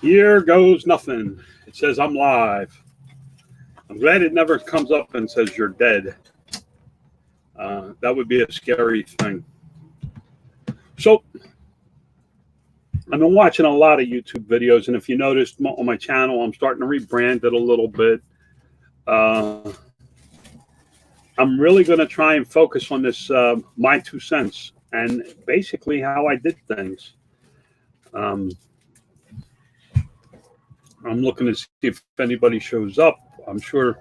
Here goes nothing. It says I'm live. I'm glad it never comes up and says you're dead. That would be a scary thing. So I've been watching a lot of YouTube videos, and if you noticed on my channel, I'm starting to rebrand it a little bit. I'm really going to try and focus on this my 2 cents and basically how I did things. I'm looking to see if anybody shows up. I'm sure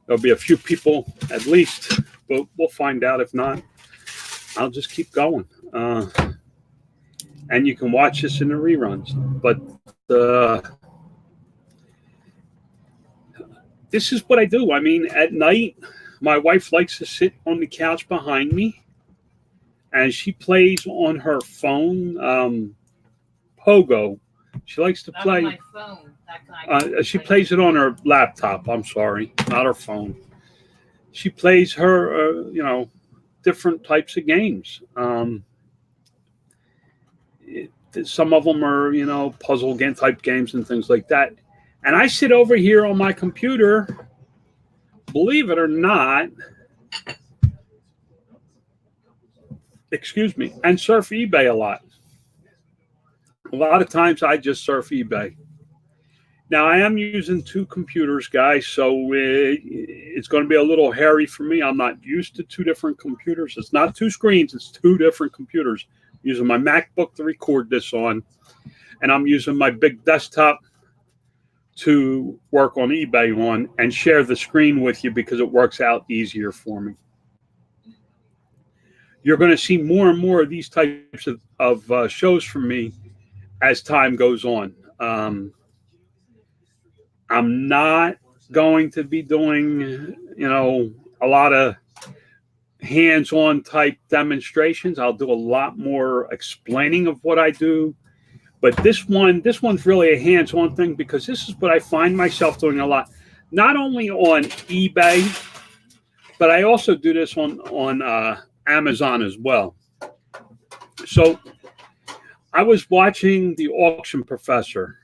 there'll be a few people at least, but we'll find out. If not, I'll just keep going. And you can watch this in the reruns. But this is what I do. I mean, at night, my wife likes to sit on the couch behind me, and she plays on her phone, Pogo. She likes to play. Not on my phone. That kind She plays it on her laptop. I'm sorry, not her phone. She plays her, different types of games. Some of them are, puzzle game type games and things like that. And I sit over here on my computer, believe it or not, excuse me, and surf eBay a lot. A lot of times I just surf eBay. Now, I am using 2 computers, guys, so it's going to be a little hairy for me. I'm not used to 2 different computers. It's not 2 screens. It's 2 different computers. I'm using my MacBook to record this on, and I'm using my big desktop to work on eBay on and share the screen with you because it works out easier for me. You're going to see more and more of these types of shows from me as time goes on. I'm not going to be doing, a lot of hands-on type demonstrations. I'll do a lot more explaining of what I do. But this one's really a hands-on thing because this is what I find myself doing a lot. Not only on eBay, but I also do this on Amazon as well. So I was watching The Auction Professor.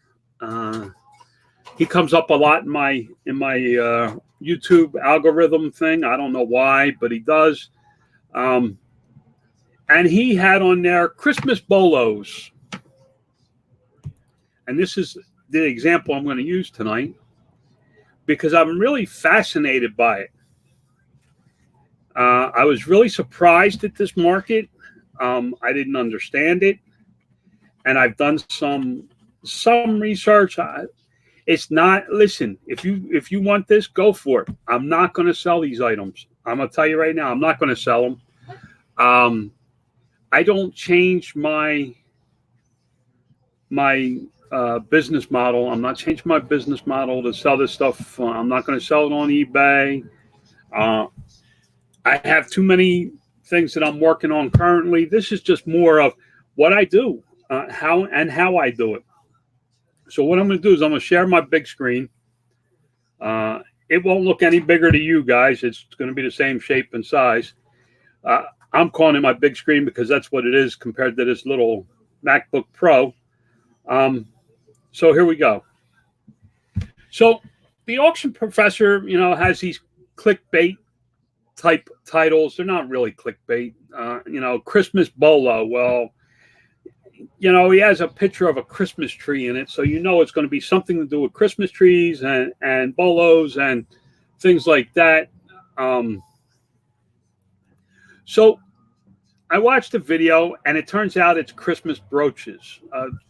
He comes up a lot in my YouTube algorithm thing. I don't know why, but he does. And he had on there Christmas bolos. And this is the example I'm going to use tonight because I'm really fascinated by it. I was really surprised at this market. I didn't understand it. And I've done some research. It's not, listen, if you want this, go for it. I'm not going to sell these items. I'm going to tell you right now, I'm not going to sell them. I don't change my business model. I'm not changing my business model to sell this stuff. I'm not going to sell it on eBay. I have too many things that I'm working on currently. This is just more of what I do, how I do it. So what I'm going to do is I'm going to share my big screen. It won't look any bigger to you guys. It's going to be the same shape and size. I'm calling it my big screen because that's what it is compared to this little MacBook Pro. So here we go. So the Auction Professor, has these clickbait type titles. They're not really clickbait. Christmas bolo. Well, he has a picture of a Christmas tree in it, so it's going to be something to do with Christmas trees and bolos and things like that. So I watched the video, and it turns out it's Christmas brooches,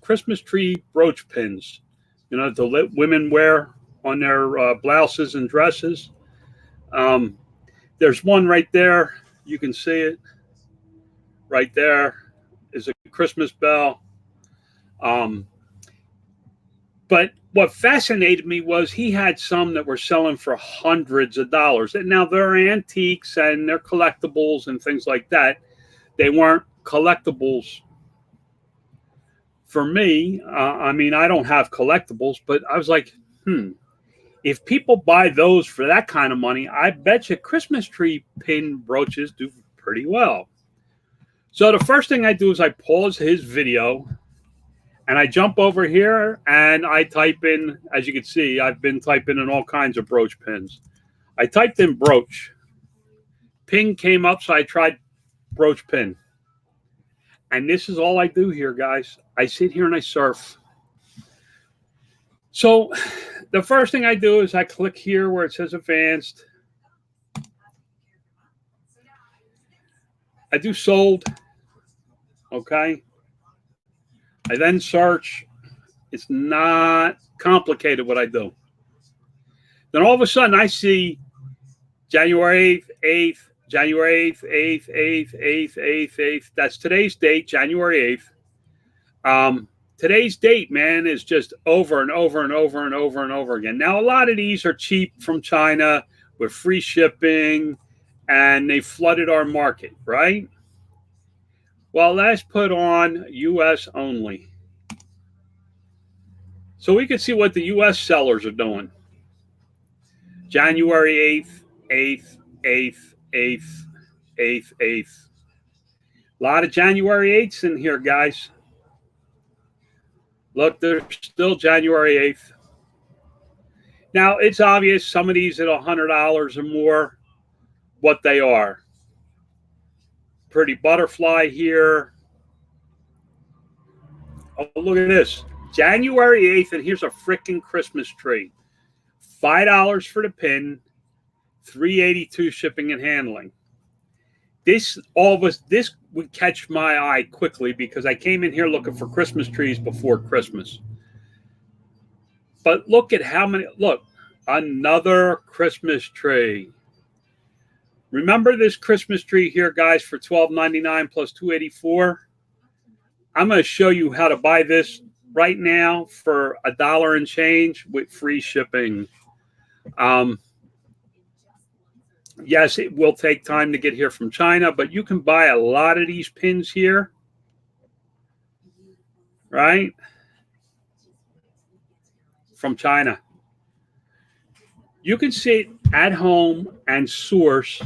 Christmas tree brooch pins, the women wear on their blouses and dresses. There's one right there. You can see it right there. Is a Christmas bell. But what fascinated me was he had some that were selling for hundreds of dollars. And now they're antiques and they're collectibles and things like that. They weren't collectibles for me. I don't have collectibles, but I was like, if people buy those for that kind of money, I bet you Christmas tree pin brooches do pretty well. So the first thing I do is I pause his video And I jump over here and I type in, as you can see, I've been typing in all kinds of brooch pins. I typed in brooch. Pin came up, so I tried brooch pin. And this is all I do here, guys. I sit here and I surf. So the first thing I do is I click here where it says advanced. I do sold. Okay. I then search. It's not complicated what I do. Then all of a sudden I see January 8th, January 8th, 8th, 8th, 8th, 8th. That's today's date, January 8th. Today's date, man, is just over and over and over and over and over again. Now, a lot of these are cheap from China with free shipping, and they flooded our market, right? Well, let's put on U.S. only. So we can see what the U.S. sellers are doing. January 8th, 8th, 8th, 8th, 8th, 8th. A lot of January 8ths in here, guys. Look, there's still January 8th. Now, it's obvious some of these at $100 or more, what they are. Pretty butterfly here. Oh, look at this. January 8th, and here's a freaking Christmas tree. $5 for the pin, $3.82 shipping and handling. This would catch my eye quickly because I came in here looking for Christmas trees before Christmas. But look at how many, look, another Christmas tree. Remember this Christmas tree here, guys, for $12.99 plus $2.84? I'm going to show you how to buy this right now for $1 and change with free shipping. Yes, it will take time to get here from China, but you can buy a lot of these pins here, right? From China. You can sit at home and source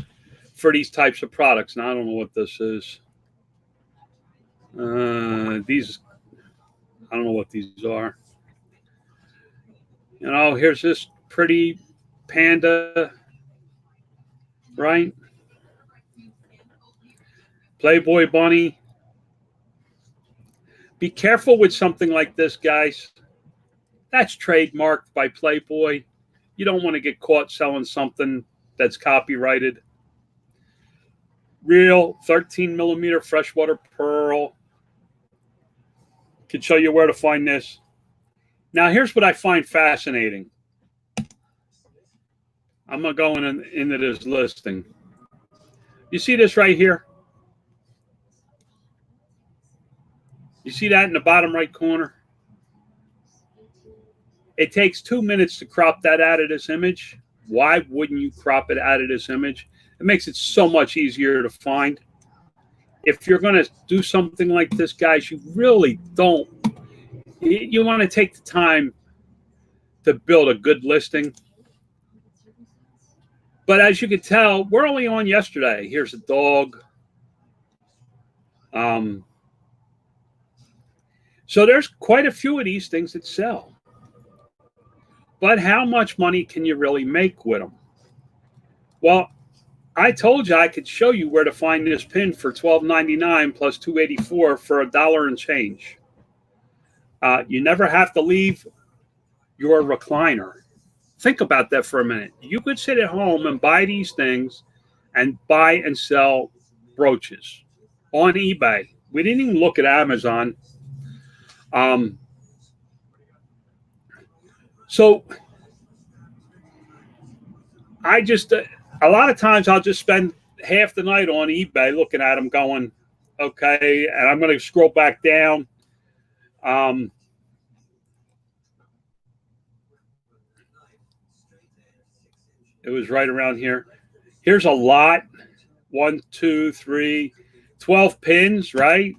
for these types of products. Now, I don't know what this is. These, I don't know what these are. You know, here's this pretty panda, right? Playboy bunny. Be careful with something like this, guys. That's trademarked by Playboy. You don't want to get caught selling something that's copyrighted. Real 13 millimeter freshwater pearl. Can show you where to find this. Now, here's what I find fascinating. I'm going to go into this listing. You see this right here? You see that in the bottom right corner? It takes 2 minutes to crop that out of this image. Why wouldn't you crop it out of this image? It makes it so much easier to find. If you're going to do something like this, guys, you really don't. You want to take the time to build a good listing. But as you can tell, we're only on yesterday. Here's a dog. So there's quite a few of these things that sell. But how much money can you really make with them? Well, I told you I could show you where to find this pin for $12.99 plus $2.84 for $1 and change. You never have to leave your recliner. Think about that for a minute. You could sit at home and buy these things and buy and sell brooches on eBay. We didn't even look at Amazon. So I just, a lot of times I'll just spend half the night on eBay looking at them going, okay, and I'm going to scroll back down. It was right around here. Here's a lot. 1, 2, 3, 12 pins, right?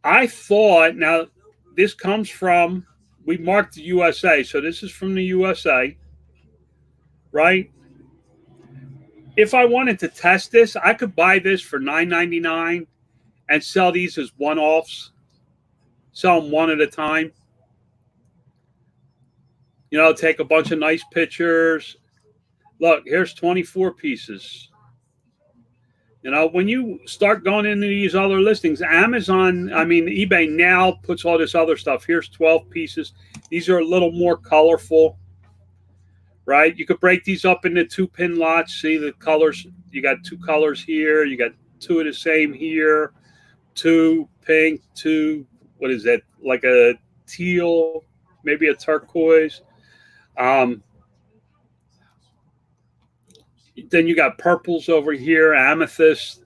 I thought, now this comes from, we marked the USA, so this is from the USA, right? If I wanted to test this, I could buy this for $9.99 and sell these as one-offs. Sell them one at a time. You know, take a bunch of nice pictures. Look, here's 24 pieces. You know, when you start going into these other listings, eBay now puts all this other stuff. Here's 12 pieces. These are a little more colorful, right? You could break these up into 2-pin lots. See the colors? You got 2 colors here. You got 2 of the same here. 2 pink, 2, what is that? Like a teal, maybe a turquoise. Then you got purples over here, amethyst,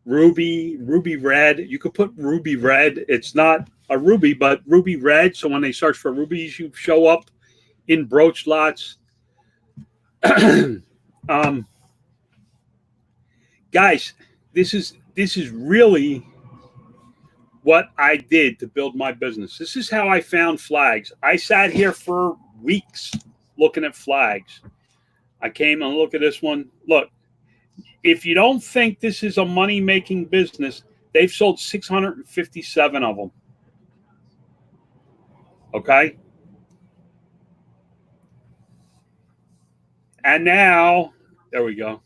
ruby red. You could put ruby red. It's not a ruby, but ruby red. So when they search for rubies, you show up in brooch lots. Guys, this is really what I did to build my business. This is how I found flags. I sat here for weeks looking at flags. I came and look at this one. Look, if you don't think this is a money-making business, they've sold 657 of them. Okay? And now, there we go.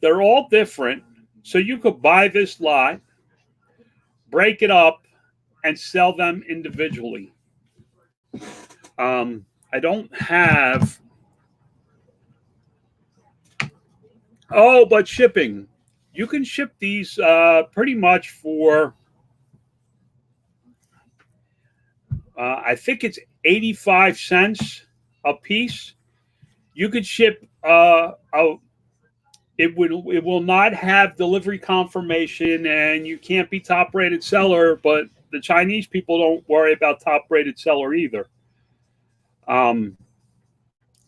They're all different. So you could buy this lot, break it up, and sell them individually. I don't have... Oh, but shipping. You can ship these pretty much for, I think it's 85 cents a piece. You could ship, it will not have delivery confirmation, and you can't be top-rated seller, but the Chinese people don't worry about top-rated seller either. I'm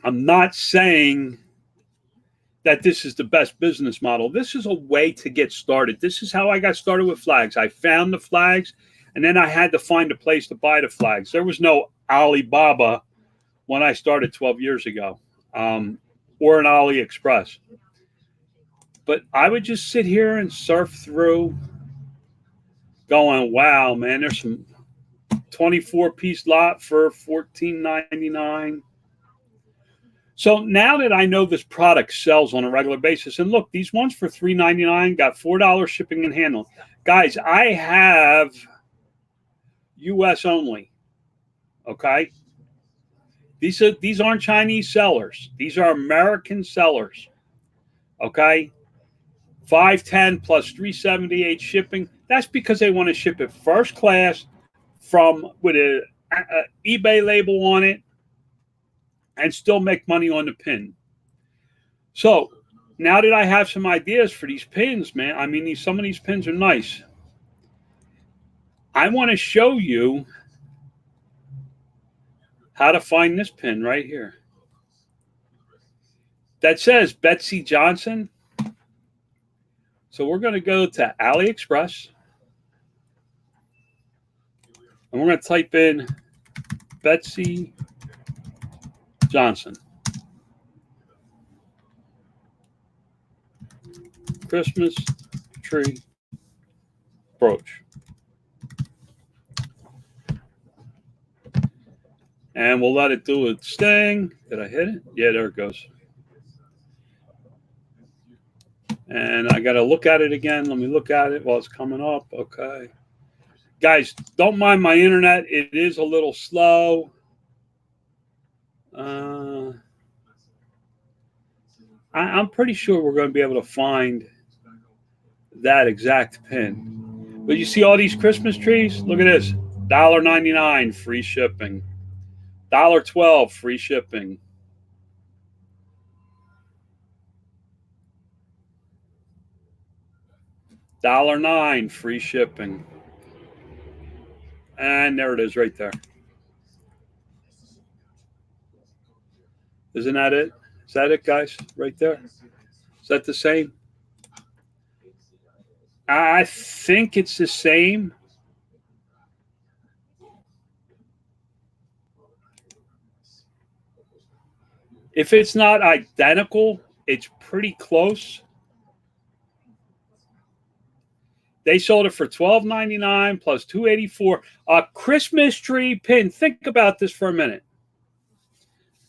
not saying that this is the best business model. This is a way to get started. This is how I got started with flags. I found the flags, and then I had to find a place to buy the flags. There was no Alibaba when I started 12 years ago, or an AliExpress. But I would just sit here and surf through going, wow, man, there's some 24-piece lot for $14.99. So now that I know this product sells on a regular basis, and look, these ones for $3.99 got $4 shipping and handling. Guys, I have U.S. only, okay? These aren't Chinese sellers. These are American sellers, okay? $510 plus $378 shipping. That's because they want to ship it first class with a eBay label on it, and still make money on the pin. So now that I have some ideas for these pins, man, I mean, some of these pins are nice. I want to show you how to find this pin right here. That says Betsy Johnson. So we're going to go to AliExpress, and we're going to type in Betsy Johnson. Christmas tree brooch. And we'll let it do its thing. Did I hit it? Yeah, there it goes. And I got to look at it again. Let me look at it while it's coming up. Okay. Guys, don't mind my internet. It is a little slow. I'm pretty sure we're going to be able to find that exact pin. But you see all these Christmas trees? Look at this. $1.99 free shipping. $1.12 free shipping. $1.09 free shipping. And there it is right there. Isn't that it? Is that it, guys? Right there? Is that the same? I think it's the same. If it's not identical, it's pretty close. They sold it for $12.99 plus $2.84. A Christmas tree pin. Think about this for a minute.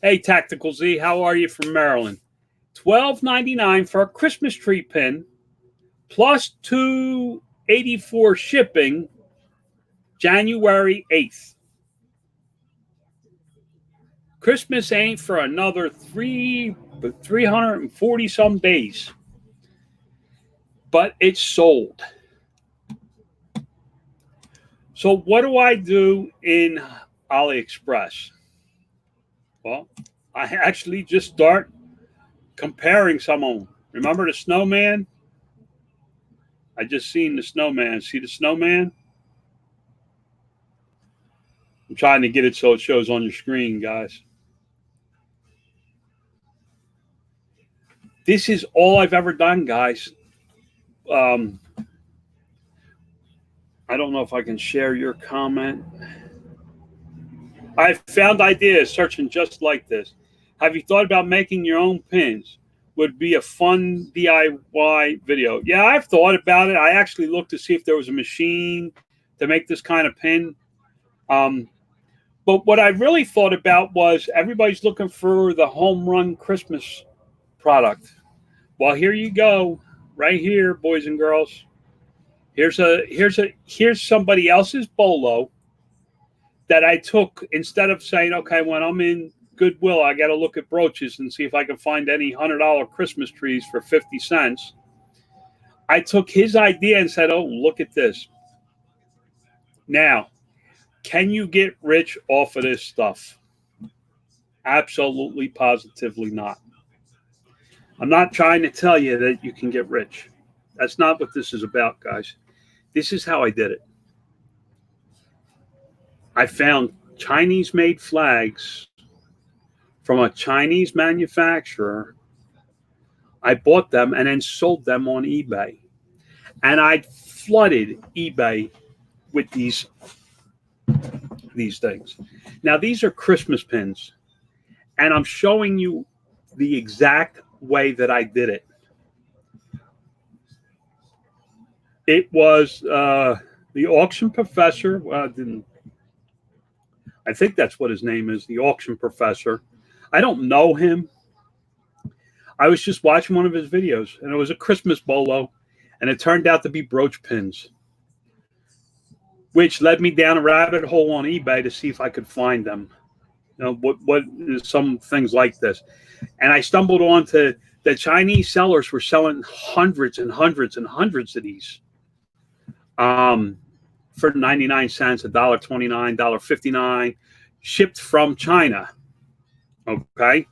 Hey, Tactical Z, how are you from Maryland? $12.99 for a Christmas tree pin plus $2.84 shipping January 8th. Christmas ain't for another 340 some days. But it's sold. So what do I do in AliExpress? Well, I actually just start comparing some of them. Remember the snowman? I just seen the snowman. See the snowman? I'm trying to get it so it shows on your screen, guys. This is all I've ever done, guys. I don't know if I can share your comment. I've found ideas searching just like this. Have you thought about making your own pins? Would be a fun DIY video. Yeah, I've thought about it. I actually looked to see if there was a machine to make this kind of pin. But what I really thought about was everybody's looking for the home run Christmas product. Well, here you go, right here, boys and girls. Here's somebody else's bolo that I took instead of saying, okay, when I'm in Goodwill, I got to look at brooches and see if I can find any $100 Christmas trees for 50 cents. I took his idea and said, oh, look at this. Now, can you get rich off of this stuff? Absolutely, positively not. I'm not trying to tell you that you can get rich. That's not what this is about, guys. This is how I did it. I found Chinese-made flags from a Chinese manufacturer. I bought them and then sold them on eBay. And I flooded eBay with these things. Now, these are Christmas pins. And I'm showing you the exact way that I did it. It was the auction professor. Well, I think that's what his name is, the auction professor. I don't know him. I was just watching one of his videos, and it was a Christmas bolo, and it turned out to be brooch pins, which led me down a rabbit hole on eBay to see if I could find them. You know, what some things like this. And I stumbled onto the Chinese sellers were selling hundreds and hundreds and hundreds of these. For 99 cents, $1.29, $1.59, shipped from China. Okay.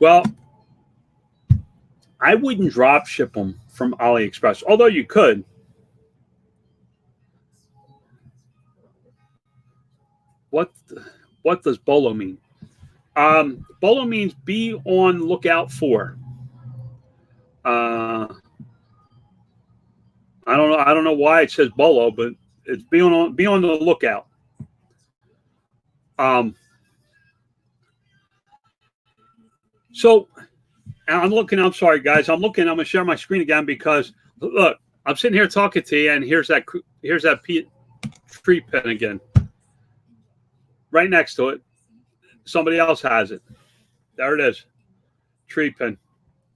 Well, I wouldn't drop ship them from AliExpress, although you could. What does bolo mean? Bolo means be on lookout for. I don't know why it says bolo, but it's be on the lookout. So I'm looking. I'm sorry, guys. I'm looking. I'm gonna share my screen again because look, I'm sitting here talking to you, and here's that tree pin again, right next to it. Somebody else has it. There it is, tree pin,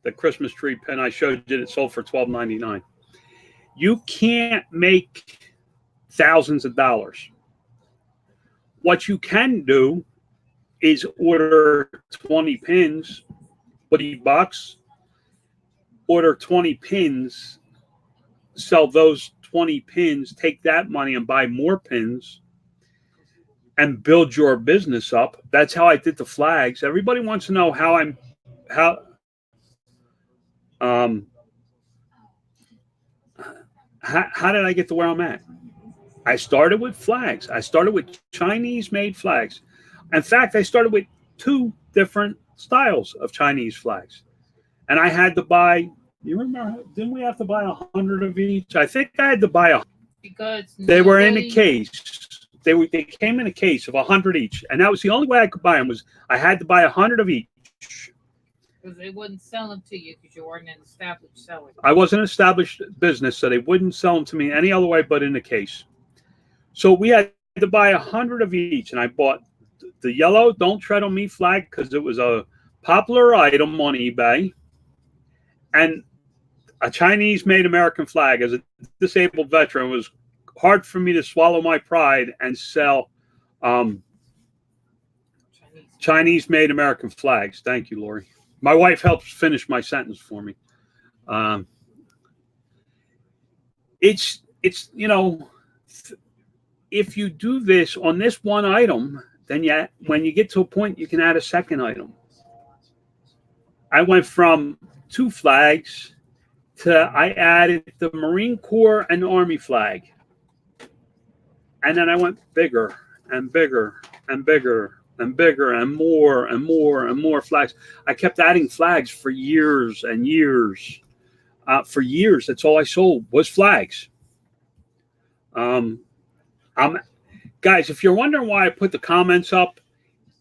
the Christmas tree pin. I showed you it sold for $12.99. You can't make thousands of dollars. What you can do is order 20 pins, $20, order 20 pins, sell those 20 pins, take that money and buy more pins and build your business up. That's how I did the flags. Everybody wants to know how did I get to where I'm at? I started with flags. I started with Chinese-made flags. In fact, I started with 2 different styles of Chinese flags. And I had to buy, you remember, didn't we have to buy 100 of each? I think I had to buy 100. Because they were in a case. They came in a case of 100 each. And that was the only way I could buy them was I had to buy 100 of each. Because they wouldn't sell them to you because you weren't an established seller. I wasn't an established business, so they wouldn't sell them to me any other way but in the case. So we had to buy 100 of each, and I bought the yellow "Don't Tread on Me" flag because it was a popular item on eBay, and a Chinese-made American flag. As a disabled veteran, it was hard for me to swallow my pride and sell Chinese-made American flags. Thank you, Lori. My wife helps finish my sentence for me. It's you know, if you do this on this one item, then when you get to a point, you can add a second item. I went from 2 flags to I added the Marine Corps and Army flag. And then I went bigger and bigger and bigger and bigger and more and more and more flags. I kept adding flags for years and years. For years, that's all I sold was flags. Guys, if you're wondering why I put the comments up,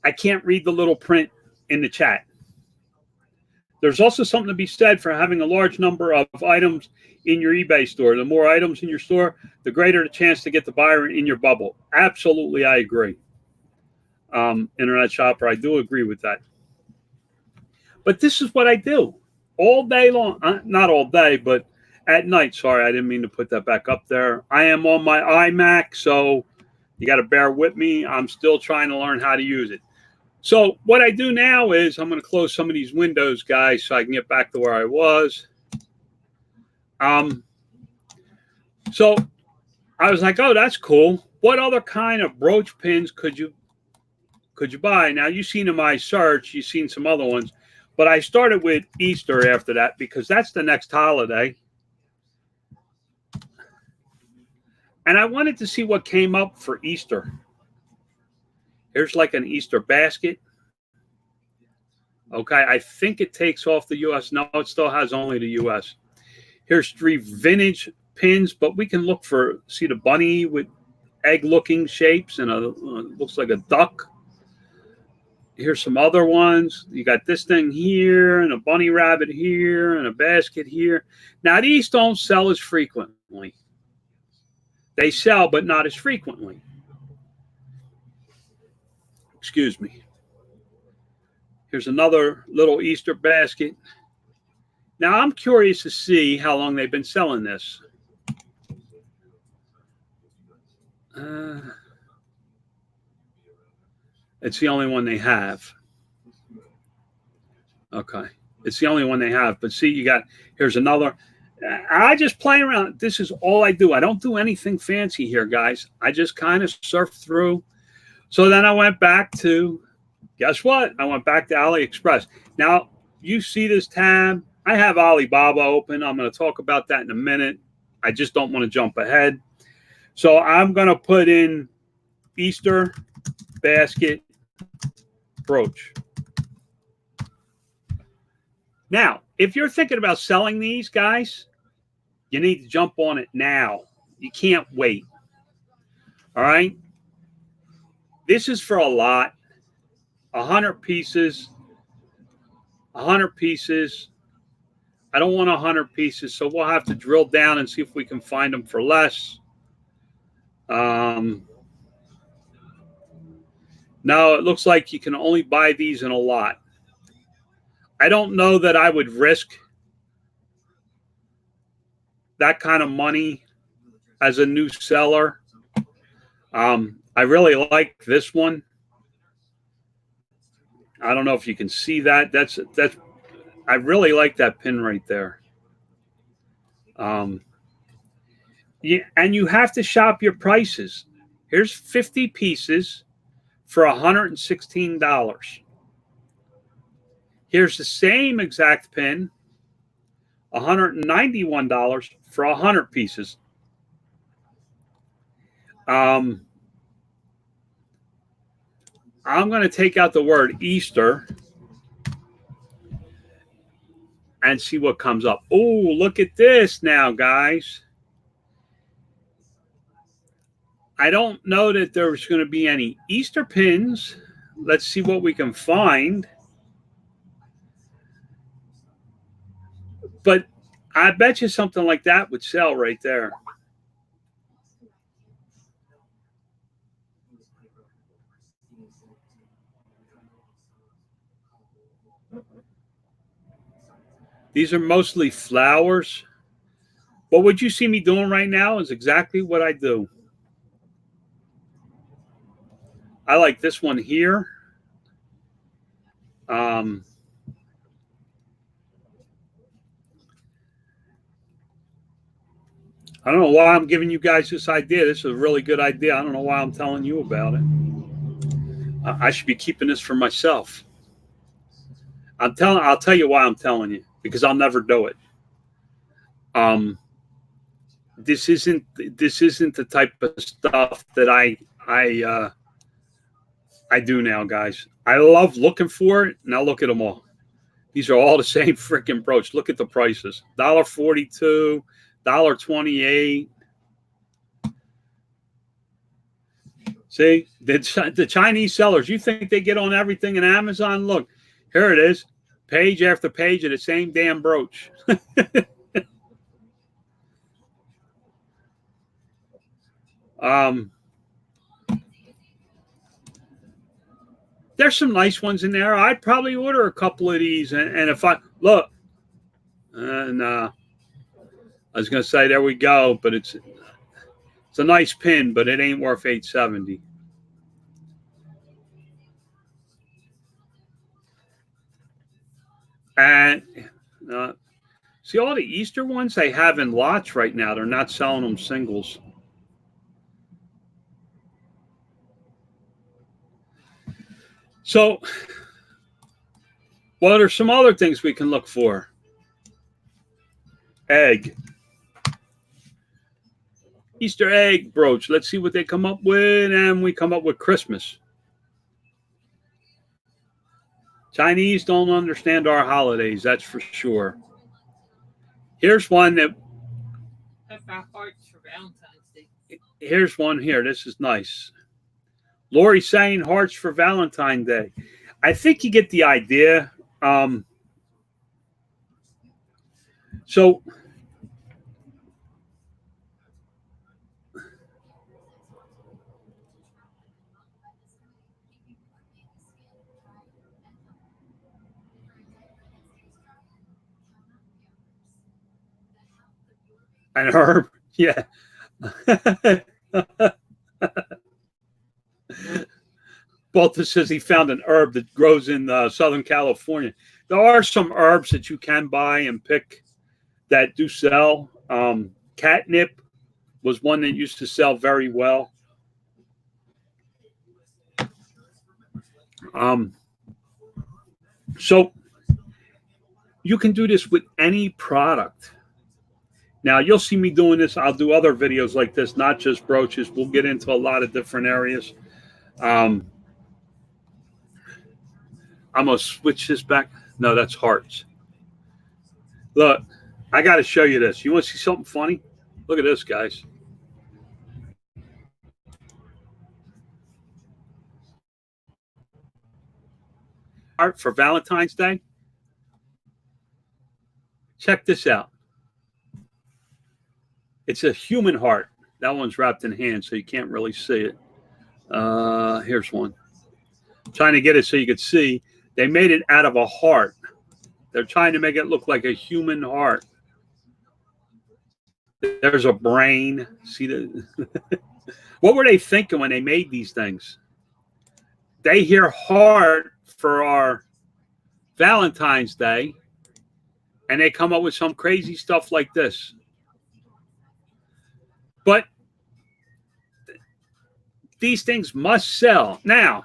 I can't read the little print in the chat. There's also something to be said for having a large number of items in your eBay store. The more items in your store, the greater the chance to get the buyer in your bubble. Absolutely, I agree. Internet shopper, I do agree with that. But this is what I do all day long. Not all day, but at night. Sorry, I didn't mean to put that back up there. I am on my iMac, so you got to bear with me. I'm still trying to learn how to use it. So what I do now is I'm going to close some of these windows, guys, so I can get back to where I was. So I was like, oh, that's cool. What other kind of brooch pins could you buy? Now, you've seen in my search, you've seen some other ones, but I started with Easter after that because that's the next holiday. And I wanted to see what came up for Easter. Here's like an Easter basket. Okay, I think it takes off the U.S. No, it still has only the U.S. Here's 3 vintage pins, but we can look for, see the bunny with egg-looking shapes and looks like a duck. Here's some other ones. You got this thing here and a bunny rabbit here and a basket here. Now, these don't sell as frequently. They sell, but not as frequently. Excuse me. Here's another little Easter basket. Now, I'm curious to see how long they've been selling this. It's the only one they have. Okay. It's the only one they have. But see, here's another. I just play around. This is all I do. I don't do anything fancy here, guys. I just kind of surf through. So then I went back to, guess what? I went back to AliExpress. Now, you see this tab. I have Alibaba open. I'm going to talk about that in a minute. I just don't want to jump ahead. So I'm going to put in Easter basket brooch. Now, if you're thinking about selling these, guys, you need to jump on it now. You can't wait. All right? This is for a lot. 100 pieces. 100 pieces. I don't want 100 pieces, so we'll have to drill down and see if we can find them for less. No, it looks like you can only buy these in a lot. I don't know that I would risk that kind of money as a new seller. I really like this one. I don't know if you can see that. That's I really like that pin right there. Yeah, and you have to shop your prices. Here's 50 pieces for $116. Here's the same exact pin, $191 for 100 pieces. I'm going to take out the word Easter and see what comes up. Oh, look at this now, guys. I don't know that there's going to be any Easter pins. Let's see what we can find. But I bet you something like that would sell right there. These are mostly flowers. But what you see me doing right now is exactly what I do. I like this one here. I don't know why I'm giving you guys this idea. This is a really good idea. I don't know why I'm telling you about it. I should be keeping this for myself. I'll tell you why I'm telling you, because I'll never do it. This isn't the type of stuff that I do now, guys. I love looking for it. Now look at them all. These are all the same freaking brooch. Look at the prices: $1.42, $1.28. See, the Chinese sellers, you think they get on everything in Amazon? Look, here it is, page after page of the same damn brooch. There's some nice ones in there. I'd probably order a couple of these, and if I look, and I was gonna say there we go, but it's a nice pin, but it ain't worth $8.70. And see all the Easter ones they have in lots right now. They're not selling them singles. So, what are some other things we can look for? Egg. Easter egg brooch. Let's see what they come up with, and we come up with Christmas. Chinese don't understand our holidays, that's for sure. Here's one that. That's our hearts for Valentine's Day. Here's one here. This is nice. Lori saying hearts for Valentine's Day. I think you get the idea. So an herb, yeah. Balta says he found an herb that grows in Southern California. There are some herbs that you can buy and pick that do sell. Catnip was one that used to sell very well. So you can do this with any product. Now, you'll see me doing this. I'll do other videos like this, not just brooches. We'll get into a lot of different areas. I'm going to switch this back. No, that's hearts. Look, I got to show you this. You want to see something funny? Look at this, guys. Heart for Valentine's Day. Check this out. It's a human heart. That one's wrapped in hand, so you can't really see it. Here's one. Trying to get it so you could see. They made it out of a heart. They're trying to make it look like a human heart. There's a brain. See the what were they thinking when they made these things? They hear heart for our Valentine's Day, and they come up with some crazy stuff like this. But these things must sell. Now,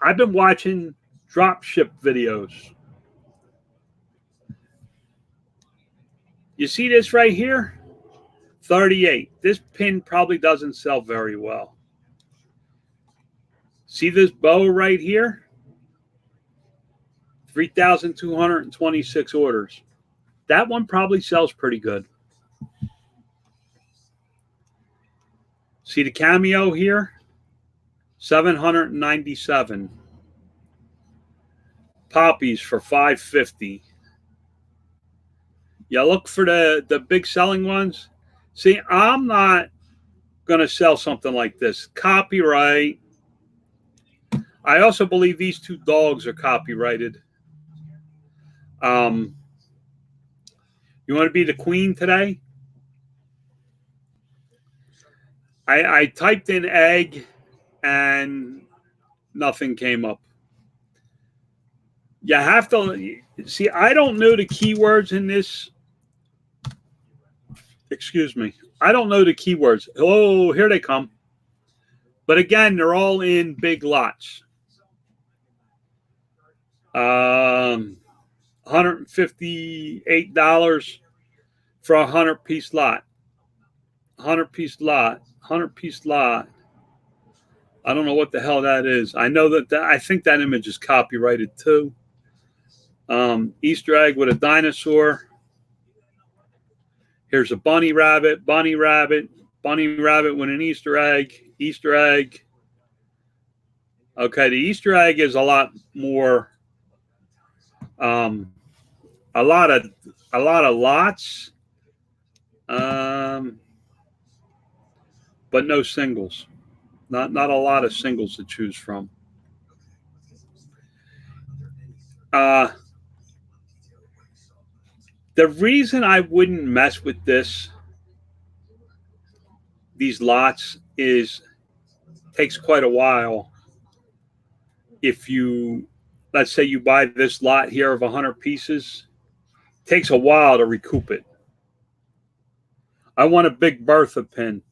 I've been watching drop ship videos. You see this right here? 38. This pin probably doesn't sell very well. See this bow right here? 3,226 orders. That one probably sells pretty good. See the cameo here? 797. Poppies for 550. You look for the big selling ones. See, I'm not going to sell something like this. Copyright. I also believe these two dogs are copyrighted. You want to be the queen today? I typed in egg and nothing came up. You have to see, I don't know the keywords in this. Excuse me. I don't know the keywords. Oh, here they come. But again, they're all in big lots. $158 for a 100-piece lot. 100-piece lot. 100-piece lot. I don't know what the hell that is. I know that I think that image is copyrighted too. Easter egg with a dinosaur. Here's a bunny rabbit, bunny rabbit, bunny rabbit with an Easter egg, Easter egg. Okay, the Easter egg is a lot more, a lot of lots, but no singles. Not a lot of singles to choose from. The reason I wouldn't mess with these lots is takes quite a while. If you, let's say you buy this lot here of 100 pieces, it takes a while to recoup it. I want a Big Bertha pin.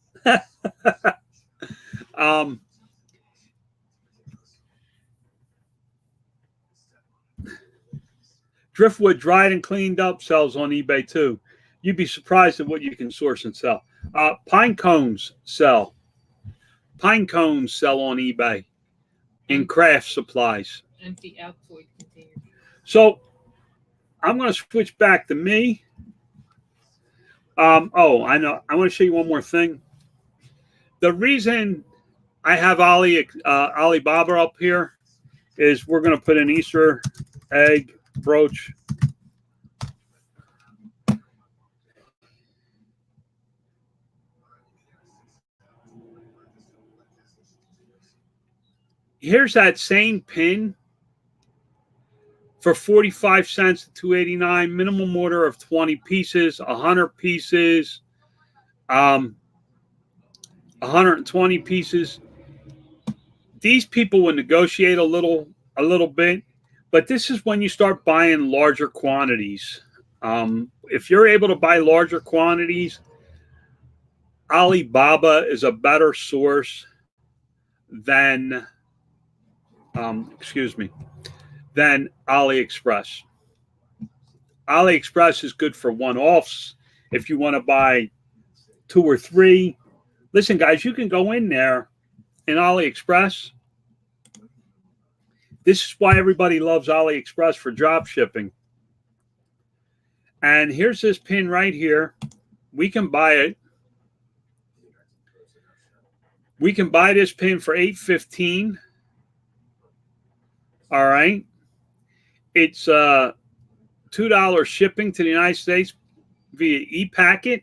Driftwood dried and cleaned up sells on eBay too. You'd be surprised at what you can source and sell. Pine cones sell. Pine cones sell on eBay in craft supplies. Empty Altoid container. So I'm going to switch back to me. Oh, I know. I want to show you one more thing. The reason I have Alibaba up here is we're going to put an Easter egg brooch. Here's that same pin for 45 cents to $2.89. Minimum order of 20 pieces, 100 pieces, 120 pieces. These people will negotiate a little bit, but this is when you start buying larger quantities. If you're able to buy larger quantities, Alibaba is a better source than than AliExpress. AliExpress is good for one-offs. If you want to buy 2 or 3, listen, guys, you can go in there in AliExpress. This is why everybody loves AliExpress for drop shipping. And here's this pin right here. We can buy it. We can buy this pin for $8.15. All right. It's $2 shipping to the United States via e-packet.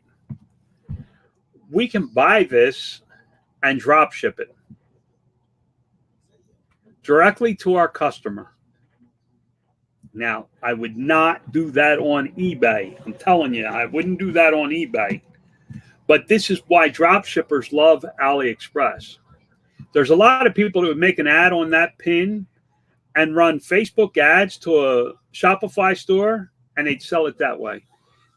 We can buy this and drop ship it directly to our customer. Now, I would not do that on eBay. I'm telling you, I wouldn't do that on eBay. But this is why drop shippers love AliExpress. There's a lot of people who would make an ad on that pin and run Facebook ads to a Shopify store, and they'd sell it that way.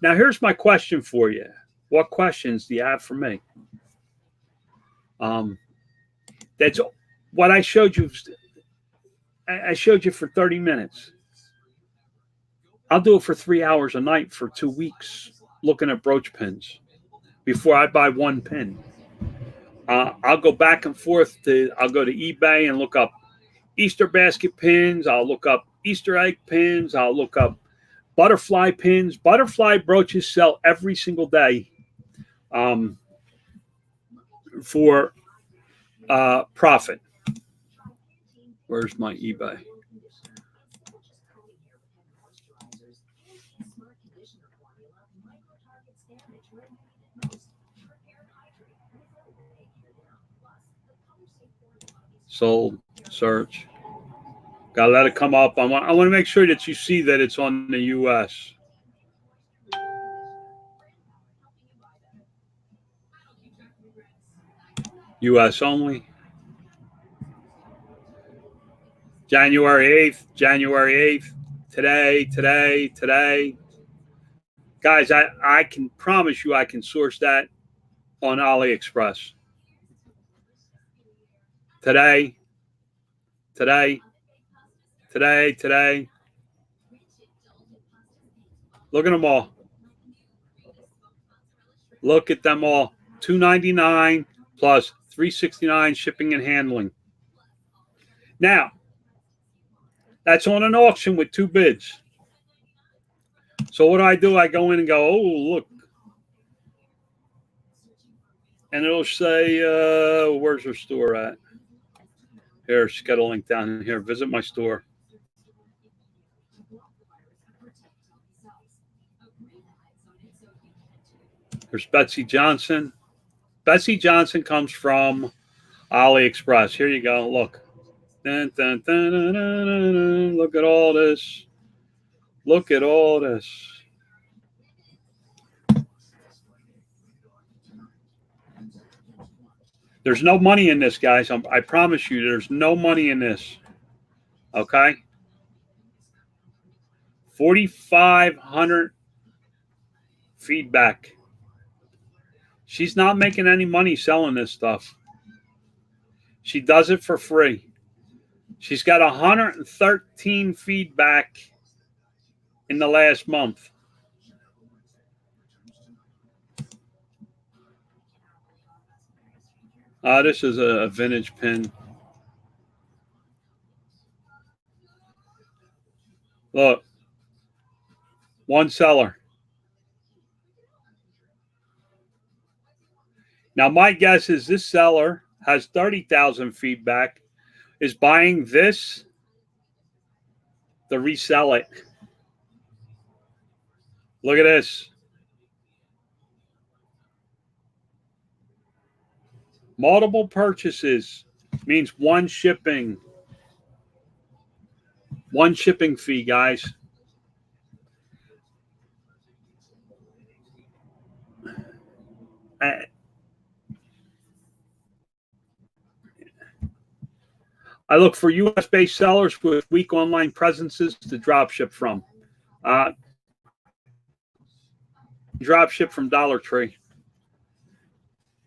Now, here's my question for you. What questions do you have for me? That's what I showed you. I showed you for 30 minutes. I'll do it for 3 hours a night for 2 weeks looking at brooch pins before I buy one pin. I'll go back and forth. I'll go to eBay and look up Easter basket pins. I'll look up Easter egg pins. I'll look up butterfly pins. Butterfly brooches sell every single day for profit. Where's my eBay? Sold. Search. Gotta let it come up. I want to make sure that you see that it's on the U.S. U.S. only. January 8th. January 8th. Today. Guys, I can promise you I can source that on AliExpress. Today. Look at them all. Look at them all. $2.99 plus $3.69 shipping and handling. Now, that's on an auction with 2 bids. So what do? I go in and go, oh, look. And it'll say, where's her store at? Here, she's got a link down here. Visit my store. There's Betsy Johnson. Betsy Johnson comes from AliExpress. Here you go. Look. Dun, dun, dun, dun, dun, dun, dun. Look at all this. Look at all this. There's no money in this, guys. I promise you, there's no money in this. Okay? 4,500 feedback. She's not making any money selling this stuff. She does it for free. She's got 113 feedback in the last month. This is a vintage pin. Look. One seller. Now, my guess is this seller has 30,000 feedback, is buying this to resell it. Look at this. Multiple purchases means one shipping. One shipping fee, guys. I look for U.S.-based sellers with weak online presences to drop ship from. Drop ship from Dollar Tree.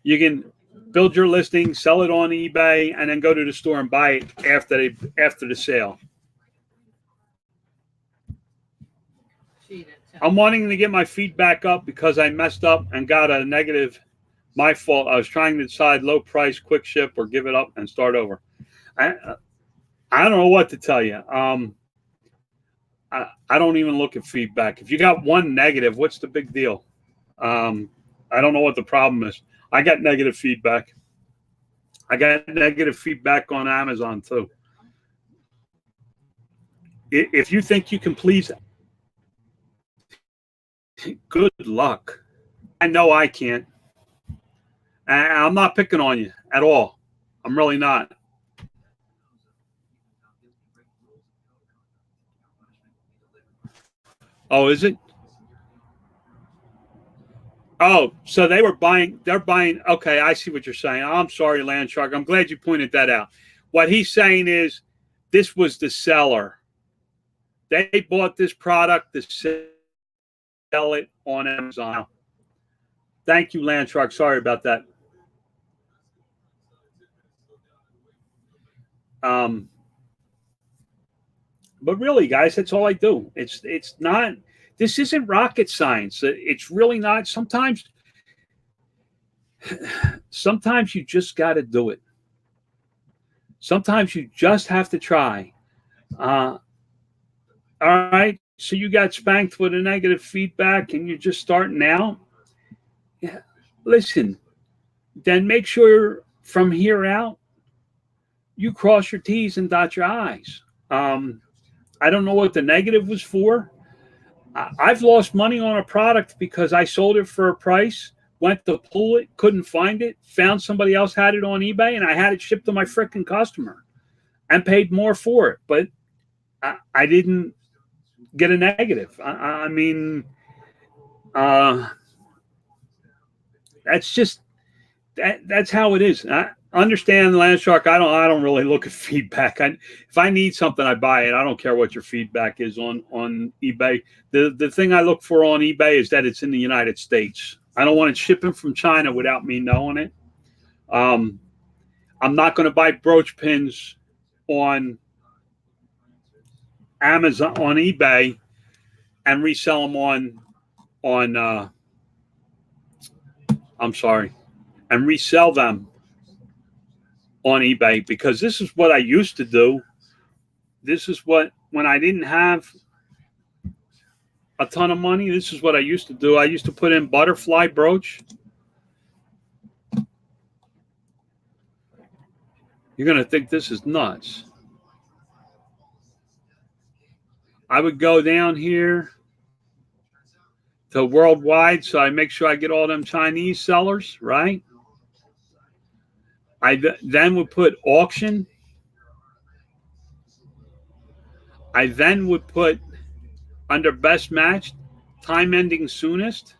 You can build your listing, sell it on eBay, and then go to the store and buy it after the sale. I'm wanting to get my feedback up because I messed up and got a negative. My fault. I was trying to decide low price, quick ship, or give it up and start over. I don't know what to tell you. I don't even look at feedback. If you got one negative, what's the big deal? I don't know what the problem is. I got negative feedback. I got negative feedback on Amazon too. If you think you can please, good luck. I know I can't. I'm not picking on you at all. I'm really not. Oh, is it? Oh, so they're buying. Okay, I see what you're saying. I'm sorry, Land Shark. I'm glad you pointed that out. What he's saying is this was the seller. They bought this product to sell it on Amazon. Thank you, Land Shark. Sorry about that. But really, guys, that's all I do. It's not. This isn't rocket science. It's really not. Sometimes you just got to do it. Sometimes you just have to try. All right. So you got spanked with a negative feedback and you're just starting out. Yeah. Listen, then make sure from here out you cross your T's and dot your I's. I don't know what the negative was for. I've lost money on a product because I sold it for a price went to pull it, couldn't find it, found somebody else had it on eBay, and I had it shipped to my freaking customer and paid more for it. But I didn't get a negative. I mean, that's just that's how it is. I understand, Landshark. I don't really look at feedback. If I need something, I buy it. I don't care what your feedback is on eBay. The thing I look for on eBay is that it's in the United States. I don't want it shipping from China without me knowing it. I'm not going to buy brooch pins on Amazon, on eBay, and resell them on and resell them on eBay, because this is what I used to do. This is what, when I didn't have a ton of money, this is what I used to do. I used to put in butterfly brooch. You're going to think this is nuts. I would go down here to worldwide, so I make sure I get all them Chinese sellers, right? I then would put auction. I then would put under best match, time ending soonest.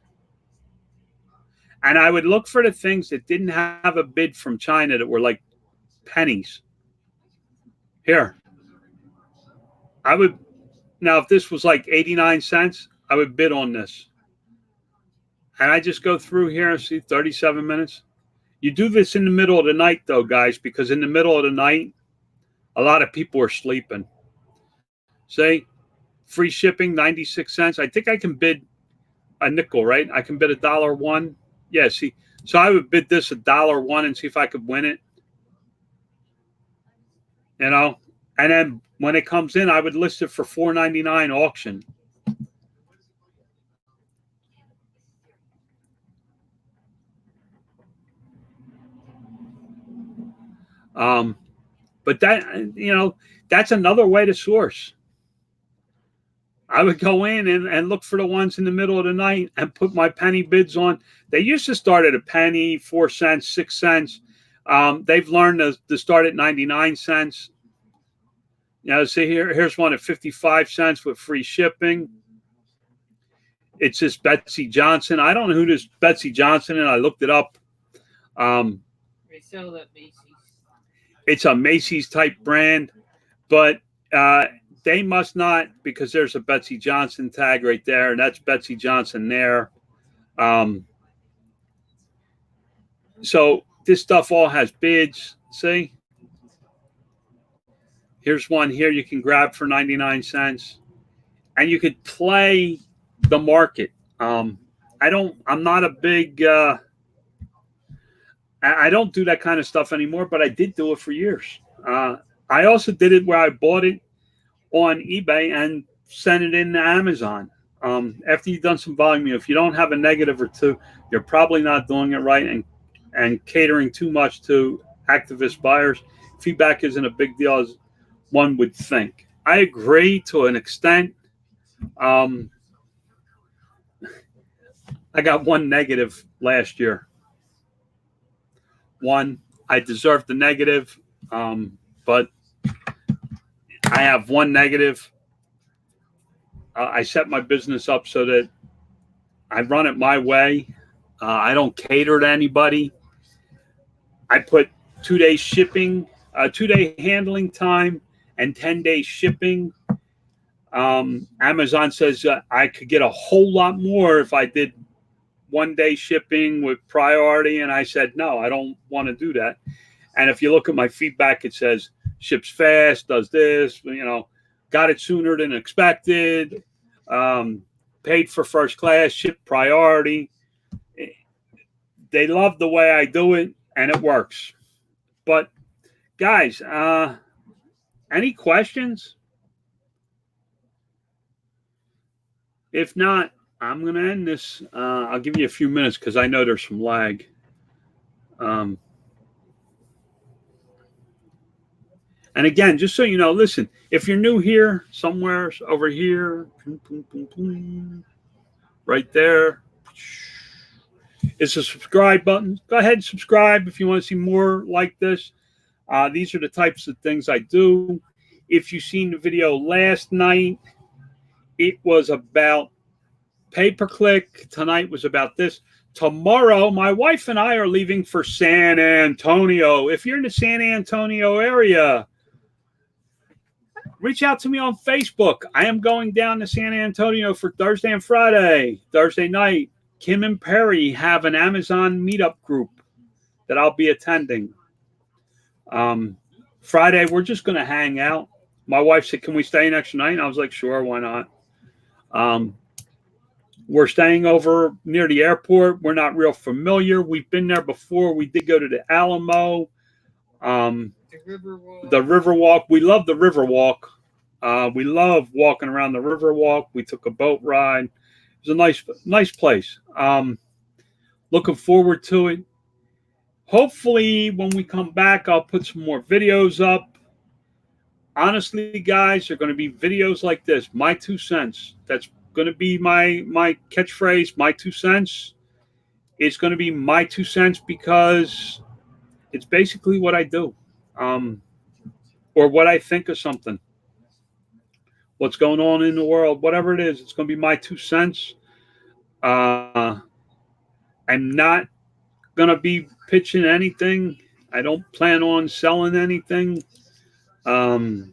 And I would look for the things that didn't have a bid from China that were like pennies. Here. I would, now if this was like 89 cents, I would bid on this. And I just go through here and see 37 minutes. You do this in the middle of the night, though, guys, because in the middle of the night, a lot of people are sleeping. Say, free shipping, 96 cents. I think I can bid a nickel, right? I can bid $1. Yeah, see. So I would bid this $1 and see if I could win it. You know? And then when it comes in, I would list it for $4.99 auction. But that, you know, that's another way to source. I would go in and look for the ones in the middle of the night and put my penny bids on. They used to start at a penny, 4 cents, 6 cents. They've learned to start at 99 cents. You know, see here's one at 55 cents with free shipping. It's this Betsy Johnson. I don't know who this Betsy Johnson is. I looked it up. They sell at Macy's. It's a Macy's type brand, but they must not, because there's a Betsy Johnson tag right there, and that's Betsy Johnson there. So this stuff all has bids. See? Here's one here you can grab for 99 cents. And you could play the market. I'm not a big, I don't do that kind of stuff anymore, but I did do it for years. I also did it where I bought it on eBay and sent it in to Amazon. After you've done some volume, if you don't have a negative or two, you're probably not doing it right and catering too much to activist buyers. Feedback isn't a big deal as one would think. I agree to an extent. I got one negative last year. One, I deserved the negative, but I have one negative. I set my business up so that I run it my way. I don't cater to anybody. I put 2 days shipping, 2-day handling time, and 10 days shipping. Amazon says I could get a whole lot more if I did 1 day shipping with priority. And I said, no, I don't want to do that. And if you look at my feedback, it says ships fast, does this, you know, got it sooner than expected, paid for first class, ship priority. They love the way I do it, and it works. But guys, any questions? If not, I'm going to end this. I'll give you a few minutes because I know there's some lag. And again, just so you know, listen, if you're new here, somewhere over here, right there, is the subscribe button. Go ahead and subscribe if you want to see more like this. These are the types of things I do. If you've seen the video last night, it was about pay-per-click. Tonight was about this. Tomorrow, my wife and I are leaving for San Antonio. If you're in the San Antonio area, reach out to me on Facebook. I am going down to San Antonio for Thursday and Friday. Thursday night, Kim and Perry have an Amazon meetup group that I'll be attending. Friday, we're just going to hang out. My wife said, can we stay an extra night? And I was like, sure, why not? We're staying over near the airport. We're not real familiar. We've been there before. We did go to the Alamo. The Riverwalk. The Riverwalk. We love the Riverwalk. We love walking around the Riverwalk. We took a boat ride. It was a nice place. Looking forward to it. Hopefully, when we come back, I'll put some more videos up. Honestly, guys, they're going to be videos like this. My 2 cents. That's going to be my catchphrase. My 2 cents. It's going to be my 2 cents because it's basically what I do, or what I think of something. What's going on in the world, whatever it is, it's going to be my 2 cents. I'm not going to be pitching anything. I don't plan on selling anything. I'm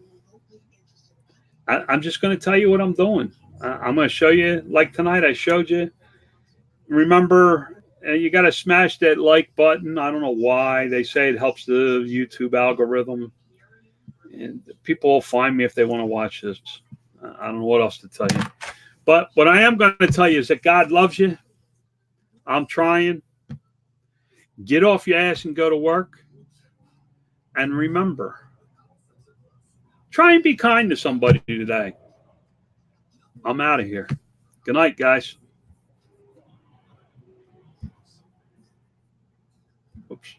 just going to tell you what I'm doing. I'm going to show you, like tonight I showed you. Remember, you got to smash that like button. I don't know why. They say it helps the YouTube algorithm. And people will find me if they want to watch this. I don't know what else to tell you. But what I am going to tell you is that God loves you. I'm trying. Get off your ass and go to work. And remember, try and be kind to somebody today. I'm out of here. Good night, guys. Oops.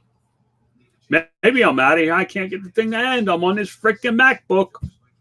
Maybe I'm out of here. I can't get the thing to end. I'm on this freaking MacBook.